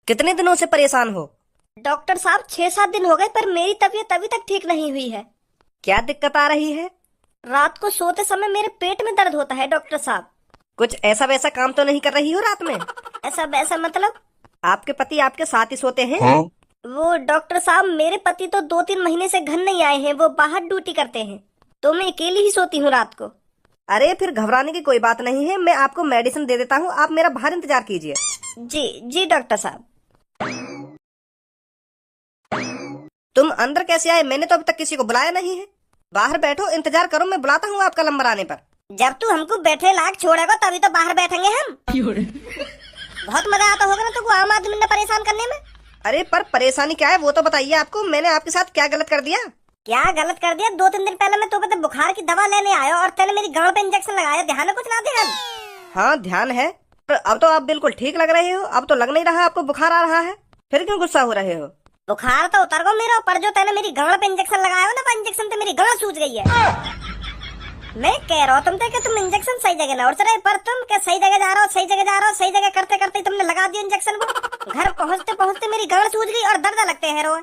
कितने दिनों से परेशान हो? डॉक्टर साहब 6-7 दिन हो गए पर मेरी तबीयत अभी तक ठीक नहीं हुई है। क्या दिक्कत आ रही है? रात को सोते समय मेरे पेट में दर्द होता है डॉक्टर साहब। कुछ ऐसा वैसा काम तो नहीं कर रही हो रात में? ऐसा वैसा मतलब? आपके पति आपके साथ ही सोते हैं? हाँ? वो डॉक्टर साहब मेरे पति तो 2-3 महीने से घर नहीं आए हैं, वो बाहर ड्यूटी करते हैं, तो मैं अकेली ही सोती हूँ रात को। अरे फिर घबराने की कोई बात नहीं है, मैं आपको मेडिसिन दे देता हूँ, आप मेरा बाहर इंतजार कीजिए। जी जी डॉक्टर साहब। तुम अंदर कैसे आए? मैंने तो अभी तक किसी को बुलाया नहीं है। बाहर बैठो, इंतजार करो, मैं बुलाता हूँ आपका नंबर आने पर। जब तू हमको बैठे लायक छोड़ेगा तभी तो बाहर बैठेंगे हम। बहुत मजा आता होगा ना तुमको आम आदमी ने परेशान करने में। अरे पर परेशानी क्या है वो तो बताइए, आपको मैंने आपके साथ क्या गलत कर दिया? क्या गलत कर दिया? 2-3 दिन पहले मैं तो पता बुखार की दवा लेने आया और तेने मेरी गांव पे इंजेक्शन लगाया, ध्यान है कुछ ना ध्यान? हाँ ध्यान है, पर अब तो आप बिल्कुल ठीक लग रहे हो, अब तो लग नहीं रहा आपको बुखार आ रहा है, फिर क्यों गुस्सा हो रहे हो? बुखार तो उतर गो मेरा, पर जो तेने मेरी गांव पे इंजेक्शन लगाया हो ना, वो इंजेक्शन से मेरी गांव सूज गई है। मैं कह रहा हूँ तुमसे कि तुम इंजेक्शन सही जगह ना उड़ रहे, पर तुम क्या सही जगह जा रहे हो, सही जगह जा रहे हो, सही जगह करते करते तुमने लगा दिया इंजेक्शन को। घर पहुँचते पहुँचते मेरी गांव सूज गई और दर्द लगते हैं रोज।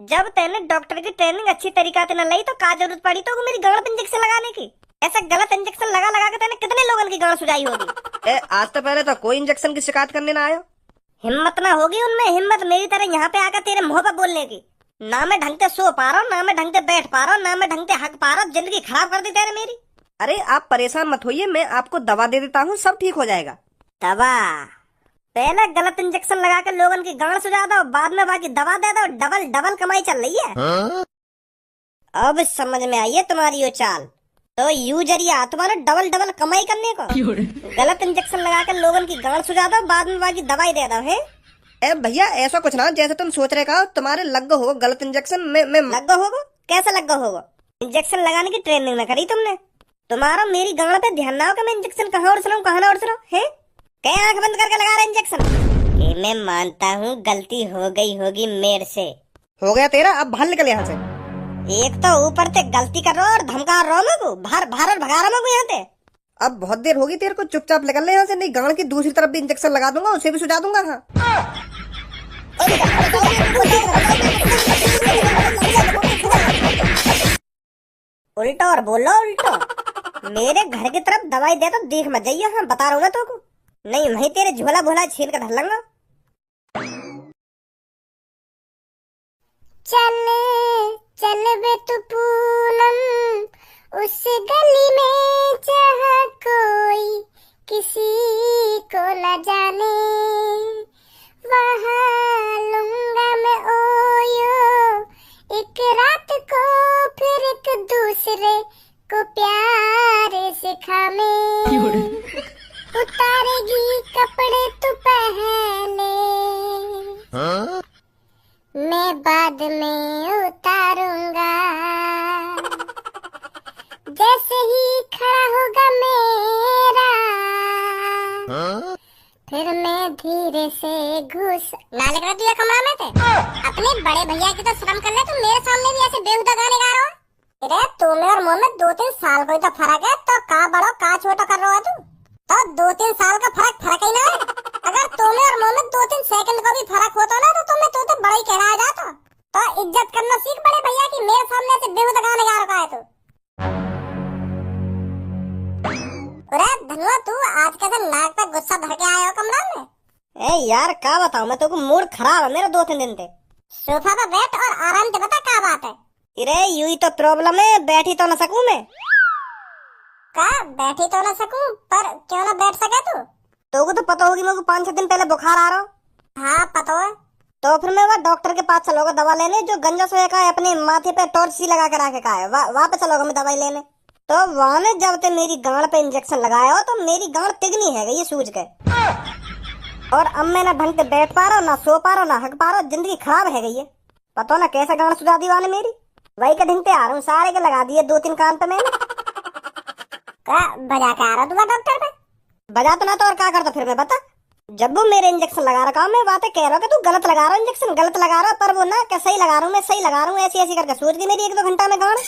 जब तेने डॉक्टर की ट्रेनिंग अच्छी तरीका से न ली तो का जरूरत पड़ी तो मेरी गांव पे इंजेक्शन लगाने की? ऐसा गलत इंजेक्शन लगा लगा के तेने कितने लोगों की गांव सुझाई होगी? आज तो पहले तो कोई इंजेक्शन की शिकायत करने ना आयो। हिम्मत ना होगी उनमें, हिम्मत मेरी तरह यहाँ पे आकर तेरे मुंह पर बोलने की। ना मैं ढंग से सो पा रहा हूँ, ना मैं ढंग से बैठ पा रहा हूँ, ना मैं ढंग से हक पा रहा हूँ, जिंदगी खराब कर दी तेरे मेरी। अरे आप परेशान मत होइए, मैं आपको दवा दे देता हूँ, सब ठीक हो जाएगा। दवा? पहले गलत इंजेक्शन लगा के लोगन की गांड सुझा दो, बाद में बाकी दवा दे दो, डबल डबल कमाई चल रही है। हाँ? अब समझ में आई है तुम्हारी ये चाल, तो यू जरिया तुम्हारा डबल डबल कमाई करने को। गलत इंजेक्शन लगा कर लोगन की गांड सुझा दो, बाद में बाकी दवाई दे दो है। ए भैया ऐसा कुछ ना, जैसे तुम सोच रहे का तुम्हारे लग गो होगा गलत इंजेक्शन। मैं लग गो होगा? कैसे लग गो होगा? इंजेक्शन लगाने की ट्रेनिंग न करी तुमने? तुम्हारा मेरी गांड पे ध्यान ना हो कि मैं इंजेक्शन कहाँ उड़ रहा हूँ, कहाँ ना उड़ रहा हूँ है? क्या आंख बंद करके लगा रहा इंजेक्शन? मैं मानता हूँ गलती हो गई होगी मेरे से। हो गया तेरा, अब बाहर निकल यहाँ से। एक तो ऊपर से गलती कर रहा हो और धमका रहा हो को, बाहर बाहर और भगा रहा हूँ यहाँ से। अब बहुत देर होगी तेरे को, चुपचाप निकल ले यहाँ से, नहीं गांड की दूसरी तरफ भी इंजेक्शन लगा दूंगा, उसे भी सुझा दूंगा। हाँ उल्टा और बोलो उल्टा। मेरे घर की तरफ दवाई दे तो देख मत जाइए, हाँ बता रहा हूँ मैं तो को। नहीं वही तेरे झोला भोला छीन कर धर लूंगा। चल चल बे तू पूनम, उस गली में जहाँ कोई किसी को न जाने, वहाँ लूंगा मैं ओयो एक रात को, फिर एक दूसरे को प्यार सिखाने। उतारेगी कपड़े तू पहने, हाँ? मैं बाद में उतारूंगा, जैसे ही खड़ा होगा मेरा, हाँ? फिर मैं धीरे से घुस ना लग रहा तुझे कमरा में थे। अपने बड़े भैया की तो शर्म कर ले, तुम मेरे सामने भी ऐसे बेहुदा गाने गा रहे हो। अरे तुम्हें और मुझ में 2-3 साल कोई तो फर्क है, तो का बड़ो का छोटा कर रहा है तू? तो 2-3 साल का फर्क ही ना है। अगर तुम्हें और मुझ में 2-3 सेकंड का भी फर्क होता ना तो तुम्हें तो बड़ा ही कहना जाता। तो इज्जत करना सीख बड़े भैया की, मेरे सामने ऐसे बेहुदा गाने गा रखा है तू। अरे धनुआ तू आज कैसे नाक पे गुस्सा भर के आया हो कमरा में? ए यार क्या बताऊँ मैं तो को, मूड खराब है मेरा 2-3 दिन से। सोफा पर बैठ और आराम से बता क्या बात है। अरे यू ही तो प्रॉब्लम है, बैठी तो न सकूं मैं। का बैठी तो ना सकूं, पर क्यों ना बैठ सके तू? तो तो पता होगी मेरे को 5-6 दिन पहले बुखार आ रहा। हाँ पता है। तो फिर मैं वहाँ डॉक्टर के पास चलोगा दवा लेने, जो गंजा सोया का है अपने माथे पे टॉर्च सी लगा के रखे का है, वहाँ पे चलोगा मैं दवाई लेने। तो वहाँ ने जब ते मेरी गांड पे इंजेक्शन लगाया हो तो मेरी गांड तिगनी है ये सूझ गए। और अब मैं ना ढंग से बैठ पा रहा हूँ, ना सो पा रहा हूँ, ना हक पा रहा हूँ, जिंदगी खराब है गई है। पता ना कैसा गांड सुझा दी वाने मेरी, वही के ढंग पे आ रहा हूँ, सारे के लगा दिए 2-3 कान पे मैंने। का बजा के आ रहा तू डॉक्टर पे? बजा तो ना तो और क्या करता फिर मैं बता। जब वो मेरे इंजेक्शन लगा रखा मैं बातें कह रहा हूँ कि तू गलत लगा रहा है इंजेक्शन, गलत लगा रहा है, पर वो ना क्या सही लगा रहा हूँ मैं, सही लगा रहा हूँ, ऐसी ऐसी करके सूझ गई मेरी 1-2 घंटा में गांड।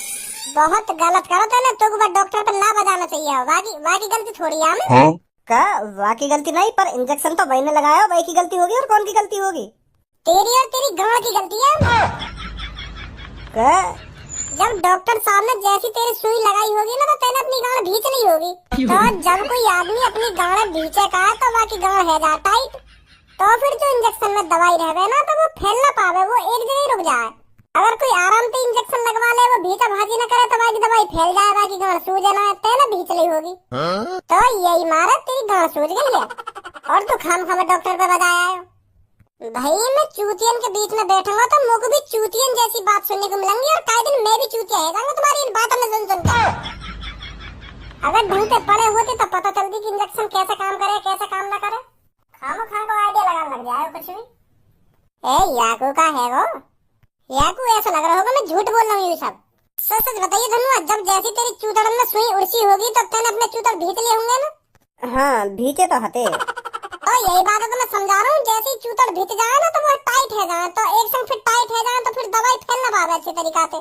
बहुत गलत करो तो ना, तो डॉक्टर पे ना बजाना चाहिए, वाकी गलती थोड़ी है हमें। हाँ? का वाह की गलती नहीं, पर इंजेक्शन तो वही ने लगाया, वही की गलती होगी और कौन की गलती होगी? तेरी और तेरी गांड की गलती है। का जब डॉक्टर साहब ने जैसी तेरी सुई लगाई होगी ना, तो तेने अपनी गांड भींच ली होगी। तो जब कोई आदमी अपनी गांड भींचे का तो बाकी गांड है जा टाइट, तो फिर जो इंजेक्शन में दवाई रहे ना तो वो फैल ना पावे, वो एक जगह ही रुक जाए। अगर कोई आराम से इंजेक्शन लगवा ले, वो भीचा भाजी न करे, तो बाकी दवाई फैल जाए, बाकी गांड सूजे ना, तेने भींच ली होगी। तो यही मारा तेरी गांड सूज गई है और तू खाम खाम डॉक्टर पे बजाया है। भाई मैं चूतियन के बीच में बैठूंगा तो मुझको भी चूतियन जैसी बात सुनने को मिलेंगी, और कई दिन मैं भी चूतिया है जाऊंगा तुम्हारी इन बातों में सुन के। अगर ढंग से पढ़े होते तो पता चलती कि इंजेक्शन कैसे काम करे कैसे काम ना करे। खामो खां को आइडिया लगाने लग जाए कुछ भी। ए याकू का है वो? याकू ऐसा लग रहा होगा मैं झूठ बोल रहा हूँ ये सब। सच सच बताइए धनुआ, जब जैसी तेरी चूतड़न में सुई उड़सी होगी तो तेने अपने चूतड़ भींच लिए होंगे ना? हाँ भीचे तो हते। तो यही बात है तो मैं समझा रहा हूँ, जैसे ही चूतड़ भींच जाए ना तो वो टाइट है जाए, तो एक संग फिर टाइट है जाए तो फिर दवाई फैल ना पावे अच्छी तरीका से।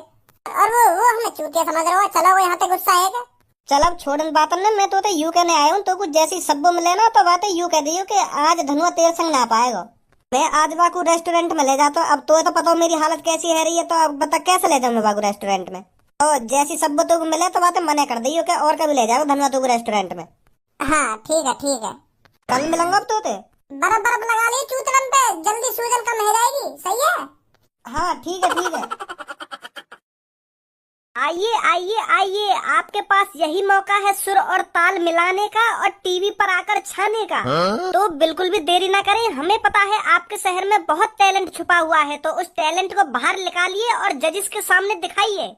और वो हमें चूतिया समझ रहे हो? चलो वो यहाँ पे गुस्सा है क्या? चल अब छोड़न बातन ने, मैं तो यू कहने आया हूँ, तो कुछ जैसी सब्बो मिले ना तो बातें यू कह दियो कि आज धनुआ तेरे संग ना पाएगा। मैं आज बाकू रेस्टोरेंट में ले जाता हूँ। अब तो पता हो मेरी हालत कैसी है रही है, तो अब बता कैसे ले जाऊँ मैं बाकू रेस्टोरेंट में? तो जैसी सब्बो तो मिले तो बातें मना कर दियो क्या, और कभी ले जाओ धनुआ तो रेस्टोरेंट में। हाँ ठीक है ठीक है, कल मिलूंगा अब तो बर्फ बर्फ लगा ली चूतड़न पे, जल्दी सूजन कम हो जाएगी। सही है? हाँ ठीक है ठीक है। आइए आइए आइए, आपके पास यही मौका है सुर और ताल मिलाने का और टीवी पर आकर छाने का। तो बिल्कुल भी देरी ना करें। हमें पता है आपके शहर में बहुत टैलेंट छुपा हुआ है, तो उस टैलेंट को बाहर निकालिए और जजिस के सामने दिखाइए,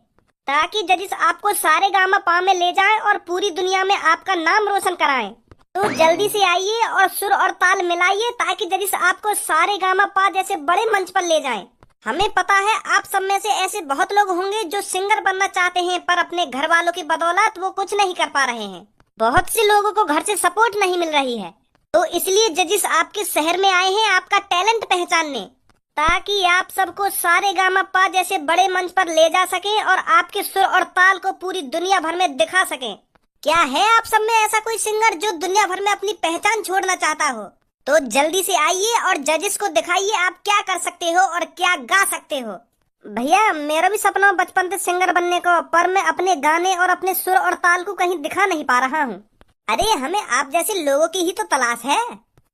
ताकि जजिस आपको सारे गामा पा में ले जाएं और पूरी दुनिया में आपका नाम रोशन कराएं। तो जल्दी से आइए और सुर और ताल मिलाइए, ताकि जजिस आपको सारे गामा पा जैसे बड़े मंच पर ले जाएं। हमें पता है आप सब में से ऐसे बहुत लोग होंगे जो सिंगर बनना चाहते हैं, पर अपने घर वालों की बदौलत वो कुछ नहीं कर पा रहे हैं। बहुत से लोगों को घर से सपोर्ट नहीं मिल रही है, तो इसलिए जजिस आपके शहर में आए हैं आपका टैलेंट पहचानने, ताकि आप सबको सारे गामा पा जैसे बड़े मंच पर ले जा सके और आपके सुर और ताल को पूरी दुनिया भर में दिखा सके। क्या है आप सब में ऐसा कोई सिंगर जो दुनिया भर में अपनी पहचान छोड़ना चाहता हो? तो जल्दी से आइए और जजिस को दिखाइए आप क्या कर सकते हो और क्या गा सकते हो। भैया मेरा भी सपना बचपन से सिंगर बनने को, पर मैं अपने गाने और अपने सुर और ताल को कहीं दिखा नहीं पा रहा हूँ। अरे हमें आप जैसे लोगों की ही तो तलाश है,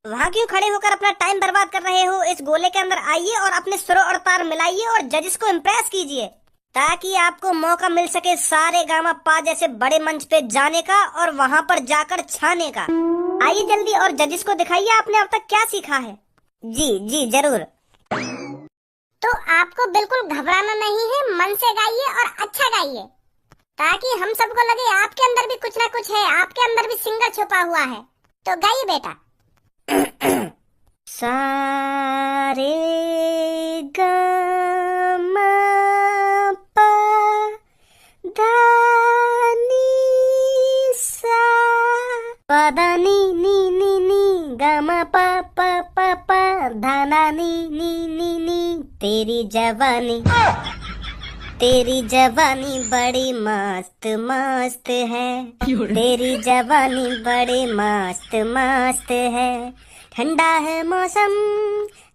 वहाँ क्यों खड़े होकर अपना टाइम बर्बाद कर रहे हो? इस गोले के अंदर आइए और अपने सुर और ताल मिलाइए और जजिस को इम्प्रेस कीजिए, ताकि आपको मौका मिल सके सारे गामा पा जैसे बड़े मंच पे जाने का और वहाँ पर जाकर छाने का। आइए जल्दी और जजिस को दिखाइए आपने अब तक क्या सीखा है। जी जी जरूर। तो आपको बिल्कुल घबराना नहीं है, मन से गाइए और अच्छा गाइए, ताकि हम सबको लगे आपके अंदर भी कुछ ना कुछ है, आपके अंदर भी सिंगर छुपा हुआ है। तो गाइए बेटा। सारे गामा पा धा नी सा पा धा नी नी नी नी गामा पा पा पा पा धा ना नी नी नी नी। तेरी जवानी बड़ी मस्त मस्त है, तेरी जवानी बड़ी मस्त मस्त है। ठंडा है मौसम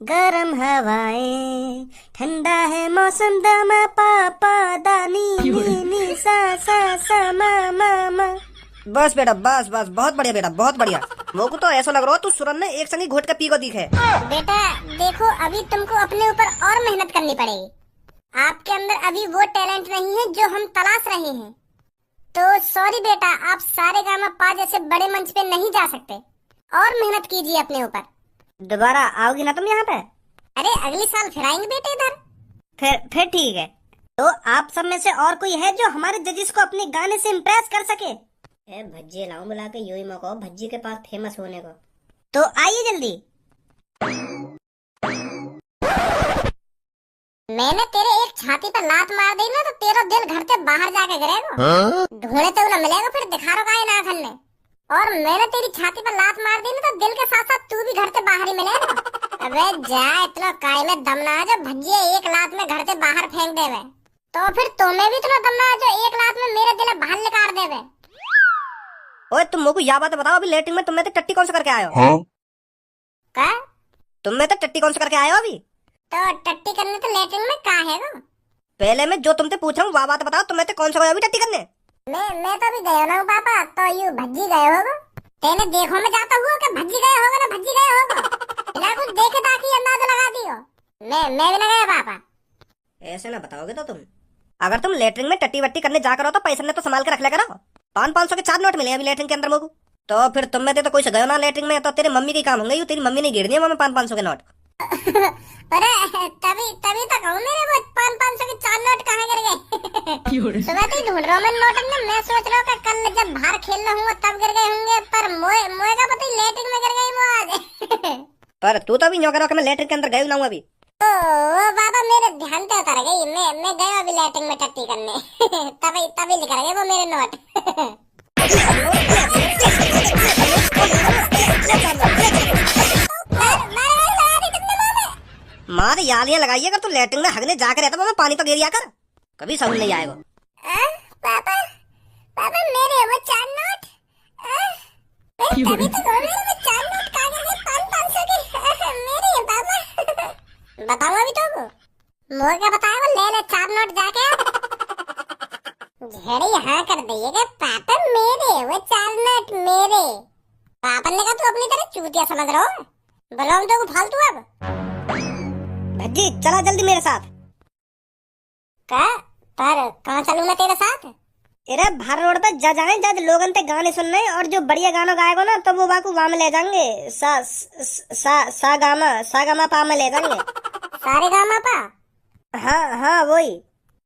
गरम हवाएं, ठंडा है मौसम दमा पापा दानी नी नी सा सा सा मा मा मा। बस बेटा बस बस, बहुत बढ़िया बेटा बहुत बढ़िया। मोको तो ऐसा लग रहा हो तू सुरन ने एक संगी घोट के पी को दिखे। बेटा देखो, अभी तुमको अपने ऊपर और मेहनत करनी पड़ेगी। आपके अंदर अभी वो टैलेंट नहीं है जो हम तलाश रहे हैं। तो सॉरी बेटा, आप सारे गामा पा जैसे बड़े मंच पे नहीं जा सकते, और मेहनत कीजिए अपने ऊपर। दोबारा आओगी ना तुम यहाँ पे? अरे अगले साल फिर आएंगे बेटे इधर। फिर ठीक है। तो आप सब में से और कोई है जो हमारे जजिस को अपने गाने से इम्प्रेस कर सके? भज्जी लाऊं बुला के, यू ही मौका भज्जी के पास फेमस होने को। तो आइए जल्दी। मैंने तेरे एक छाती पर लात मार दी ना, तो तेरा दिल घर से बाहर जाके गिरेगा। ढूंढे तो ना मिलेगा फिर दिखा रहा है ना खन्ने। और मैंने तेरी छाती पर लात मार दी ना, तो दिल के साथ साथ तू भी घर से बाहर ही मिलेगा। अबे जा, इतना काय में दम ना जो भज्जिए एक लात में घर से बाहर फेंक देवे, तो फिर तुम्हें भी इतना दम ना जो एक लात में मेरे दिल बाहर निकाल देवे। ओए तुम मुझको यह बात बताओ, अभी लेटरिन में तुम में से टट्टी कौन सा करके आए हो? का तुम में से टट्टी कौन सा करके आए हो अभी? तो टट्टी करने तो लेटरिन में का है वो? पहले मैं जो तुमसे पूछ रहा हूँ वह बात बताओ, तुम में से कौन सा गए अभी टट्टी करने? मैं तो अभी गया ना हूँ पापा, तो यू भज्जी गए होगा। तेने देखो में जाता हुआ कि भज्जी गए होगा ना भज्जी गए होगा, बिना कुछ देखे ताकि अंदाजा लगा दियो। मैं भी ना गया पापा। ऐसे ना बताओगे तो तुम, अगर तुम लेटरिन में टट्टी वट्टी करने जा करो तो पैसे ने तो संभाल के रख ले करो। 500 के 4 नोट मिले अभी लेटरिन के अंदर मुझको। तो फिर तुम में तो कोई से गयो ना लेटरिन में, तो तेरी मम्मी के काम होंगे, तेरी मम्मी ने गिर दिया मैं 500 के नोट। अरे तभी तो कहूँ मेरे वो 500 के 4 नोट कहाँ गिर गए। सुबह तो ढूंढ रहा हूँ मैं नोट में, मैं सोच रहा हूँ कि कल जब बाहर खेल रहा हूँ तब गिर गए होंगे, पर मोए का पता ही लेटरिन में गिर गई वो आज। पर तू तो अभी न्यों करो कि मैं लेटरिन के अंदर गई ना हूँ अभी। ओ बाबा मेरे ध्यान पे उतर गई, मैं गया अभी लेटरिन में टट्टी करने। तभी निकल गए वो मेरे नोट। मार यालियां लगाइए, अगर तू लेटरिन में हगने जाकर रहता मैं पानी तो गिरिया कर, कभी समझ नहीं आएगा। पापा मेरे वो 4 नोट, तभी तो मेरे वो 4 नोट कहाँ गए 500 के मेरे पापा। बताऊँ अभी तो मोर क्या बताया वो ले 4 नोट जाके झेड़े यहाँ कर दिए पापा मेरे वो 4 नोट मेरे। पापा ने कहा तू अपनी तरह चूतिया समझ रहा हो, बोलो हम तो फालतू। अब भज्जी चला जल्दी मेरे साथ। का पर कहाँ चलूँ मैं तेरे साथ? अरे बाहर रोड पे जा जाए जब लोगन ते गाने सुनने, और जो बढ़िया गाना गाएगा ना तो वो बाकू वहाँ में ले जाएंगे। सा गामा पा में ले जाएंगे। सारे गामा पा? हाँ वही।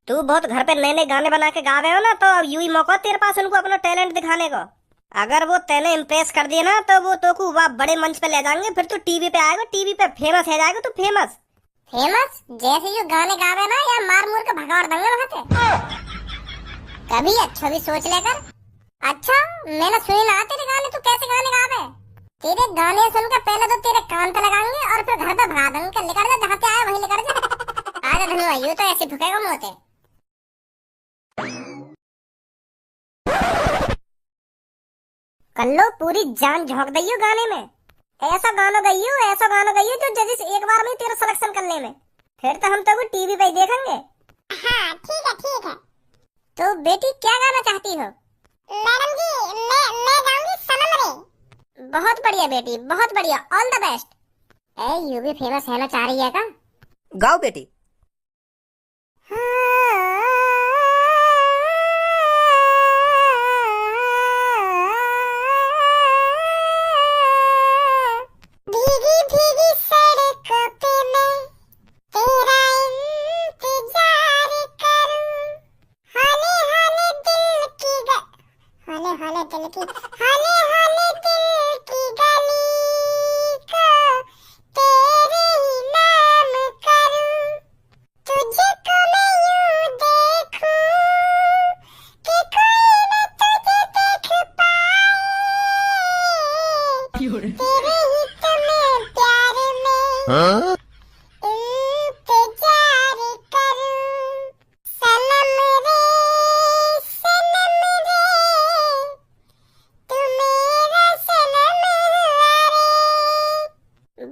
तू बहुत घर पे नए नए गाने बना के गा रहे हो ना, तो अब यूं ही मौका तेरे पास उनको अपना टैलेंट दिखाने को। अगर वो तेने इम्प्रेस कर दिए ना तो वो तो को वहाँ बड़े मंच पे ले जाएंगे, फिर तू टीवी पे आएगा, टीवी पे फेमस है जाएगा तू फेमस। जैसे जो गाने गावे ना या मार मुर के भगाड़ देंगे वहाँ से। कभी अच्छा भी सोच लेकर। अच्छा मैंने सुनी ना तेरे गाने, तू कैसे गाने गावे? तेरे गाने सुनकर पहले तो तेरे कान पे लगाएंगे और फिर घर पे भगा देंगे। निकल जा जहाँ से आया वहीं निकल जा। आजा धनुआ यूं तो ऐसे भुकेगा मुँह से। कल्लो पूरी जान झोंक दइयो गाने में। ऐसा गाना गइयो जो जजेस एक बार में तेरा सिलेक्शन कर ले में, फिर तो हम तो टीवी पे ही देखेंगे। हाँ ठीक है। तो बेटी क्या गाना चाहती हो? मैडम जी मैं गाऊंगी सनम रे। बहुत बढ़िया बेटी, बहुत बढ़िया, ऑल द बेस्ट। यू भी फेमस है ना चाह रही है का? गाओ बेटी।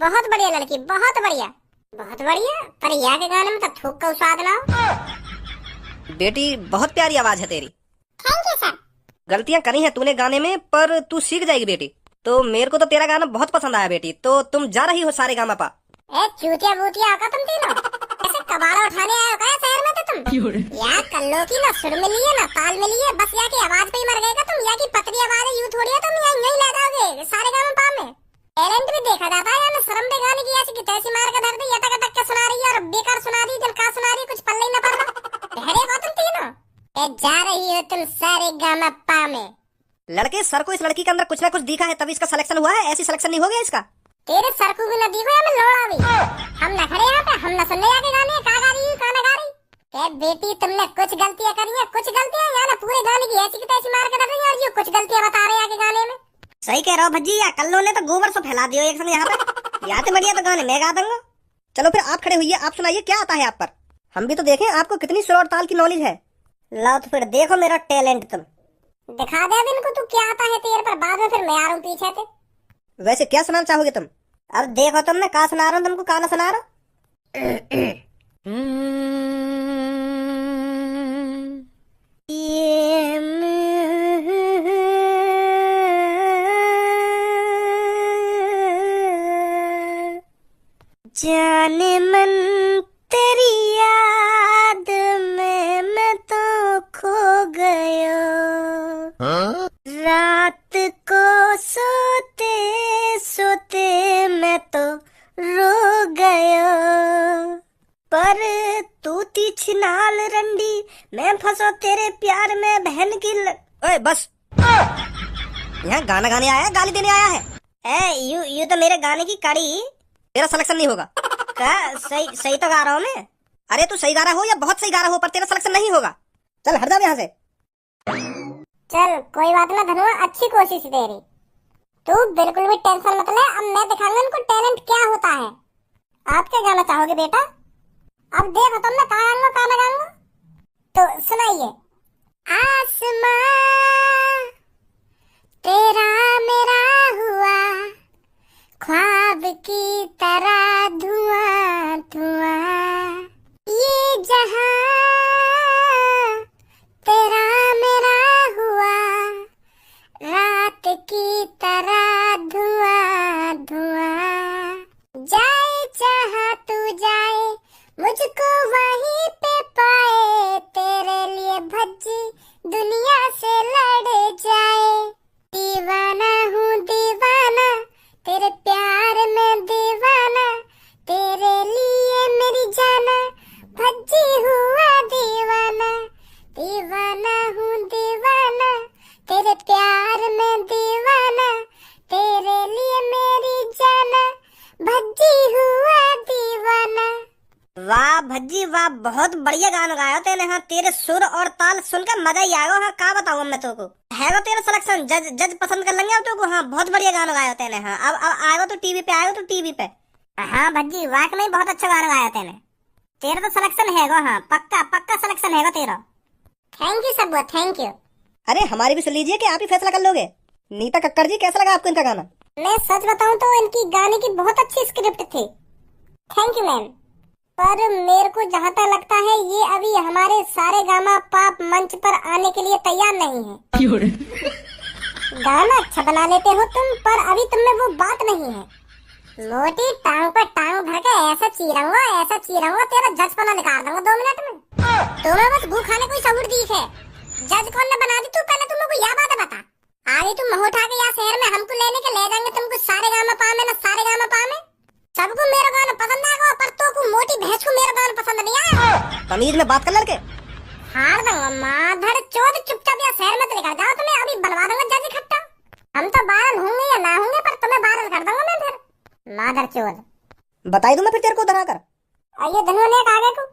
बहुत बढ़िया लड़की, बहुत बढ़िया। पर यहाँ के गाने में तो थूक का स्वाद लाओ। बेटी बहुत प्यारी आवाज है तेरी। Thank you sir. गलतियां करी हैं तूने गाने में, पर तू सीख जाएगी बेटी। तो मेरे को तो तेरा गाना बहुत पसंद आया बेटी। तो तुम जा रही हो सारे गामा पा? चूतिया बूतिया आका तुम तीनों ऐसे कबाड़ा उठाने आए हो क्या शहर में? तो तुम यहाँ कल्लो की ना सुर मिली है ना ताल मिली है, बस यहाँ की आवाज पे ही मर गएगा तुम। यहाँ की पतली आवाज है, यूं थोड़ी है तुम यहाँ नहीं ले जाओगे सारे गामा पा में। टैलेंट भी देखा जाता है या शर्म पे गाने की ऐसी की तैसी मार के धर दी, यटक यटक के सुना रही है और बेकार सुना रही, दिल का सुना रही, कुछ पल्ले ही न पड़ रहा। ठहरे हो तुम तीनों, जा रही हो तुम सारे गामा पा में। लड़के सर को इस लड़की के अंदर कुछ ना कुछ दिखा है तभी इसका सिलेक्शन हुआ है, ऐसी सिलेक्शन नहीं हो गया इसका। तेरे सर को भी न दिखो या मैं लोड़ा भी। हम न खड़े यहाँ पे, हम न सुनने जाके गाने का गा रही का न गा रही। क्या बेटी तुमने कुछ गलतियाँ करी है, कुछ गलतियाँ या ना पूरे गाने की ऐसी की तैसी मार के धर रही है और ये कुछ गलतियाँ बता रहे हैं आगे गाने में। सही कह रहा हो भज्जी, या कल्लो ने तो गोबर से फैला दियो एक संग यहाँ पे। यहाँ से बढ़िया तो गाने मैं गा दूंगा। चलो फिर आप खड़े हुई आप सुनाइए क्या आता है आप पर, हम भी तो देखें आपको कितनी सुर और ताल की नॉलेज है। लो तो फिर देखो मेरा टैलेंट तुम। दिखा दे अब इनको तू क्या आता है तेरे पर, बाद में फिर मैं आ रहा हूँ पीछे से। वैसे क्या सुनाना चाहोगे तुम? अब देखो तुम, मैं कहा सुना रहा हूँ तुमको, कहा ना सुना रहा जाने मन तेरी याद में मैं तो खो गया, रात को सोते सोते मैं तो रो गया, पर तू थी छिनाल रंडी, मैं फंसो तेरे प्यार में बहन की ओए बस, यहाँ गाना गाने आया है, गाली देने आया है? यू तो मेरे गाने की कड़ी। तेरा सिलेक्शन नहीं होगा। क्या सही तो गा रहा हूँ मैं। अरे तू सही गा रहा हो या बहुत सही गा रहा हो, पर तेरा सिलेक्शन नहीं होगा। चल हट जा यहाँ से। चल कोई बात ना धनुआ, अच्छी कोशिश तेरी, तू बिल्कुल भी टेंशन मत ले। अब मैं दिखाऊंगा इनको टैलेंट क्या होता है। आप क्या गाना चाहोगे बेटा? अब देखो तुम, मैं कहाँ गाऊंगा कहाँ ना गाऊंगा, तो सुनाइए। आसमां तेरा मेरा हुआ, ख्वाब की तरह धुआं धुआं, ये जहां तेरा मेरा हुआ, रात की तरह धुआं धुआं, जाए जहां तू जाए मुझको वहीं पे पाए, तेरे लिए भज्जी दुनिया से लड़ जाए, दीवाना हूँ दीवाना तेरे प्यार में दीवाना, तेरे लिए मेरी जाना भज्जी हुआ दीवाना, दीवाना हूँ दीवाना तेरे प्यार में दीवाना, तेरे लिए मेरी जाना भज्जी हुआ दीवाना। वाह भज्जी वाह, बहुत बढ़िया गाना गाया तेने। हाँ तेरे सुर और ताल सुनकर मजा ही आएगा। हाँ क्या बताऊँ मैं तुमको, है वो तेरा सिलेक्शन, जज पसंद कर लेंगे अब तुमको। हाँ बहुत बढ़िया गाना गाया तेने। हाँ अब आएगा तो टीवी पे, आएगा तो टीवी पे। हाँ भज्जी वाकई में बहुत अच्छा गाना गाया तेने, तेरा तो सिलेक्शन है। हाँ पक्का पक्का सिलेक्शन है तेरा। थैंक यू सब, थैंक यू। अरे हमारी भी सुन लीजिए कि आप ही फैसला कर लोगे। नीता कक्कड़ जी, कैसा लगा आपको इनका गाना? मैं सच बताऊं तो इनकी गाने की बहुत अच्छी स्क्रिप्ट थी, थैंक यू मैम। पर मेरे को जहाँ तक लगता है ये अभी हमारे सारे गामा पाप मंच पर आने के लिए तैयार नहीं है। गाना अच्छा बना लेते हो तुम, पर अभी तुम में वो बात नहीं है। मोटी टांग पर टांग भर के ऐसा चीरूंगा तेरा जजपना निकाल दूंगा 2 मिनट में। तुम्हें बस भूख खाने कोई सबूत दी है। जज कौन ने बना दी तू, पहले तुम को यह बात बता। आगे तुम मह उठा के यहाँ शहर में हमको लेने के ले जाएंगे तुमको सारे गामा पा में, ना सारे गामा पा में सबको मेरा गाना पसंद आएगा, पर तो को मोटी भैंस को मेरा गाना पसंद नहीं आया। तमीज में बात कर लड़के। हार दूंगा माधर चोद, चुपचाप यहाँ शहर में तो लेकर जाओ, तुम्हें अभी बनवा दूंगा जज इकट्ठा। हम तो वायरल होंगे या ना होंगे, पर तुम्हें वायरल कर दूंगा मैं फिर, माधर चोद। बताई दूं मैं फिर तेरे को उधर आकर। आइए धनुआ ने आगे को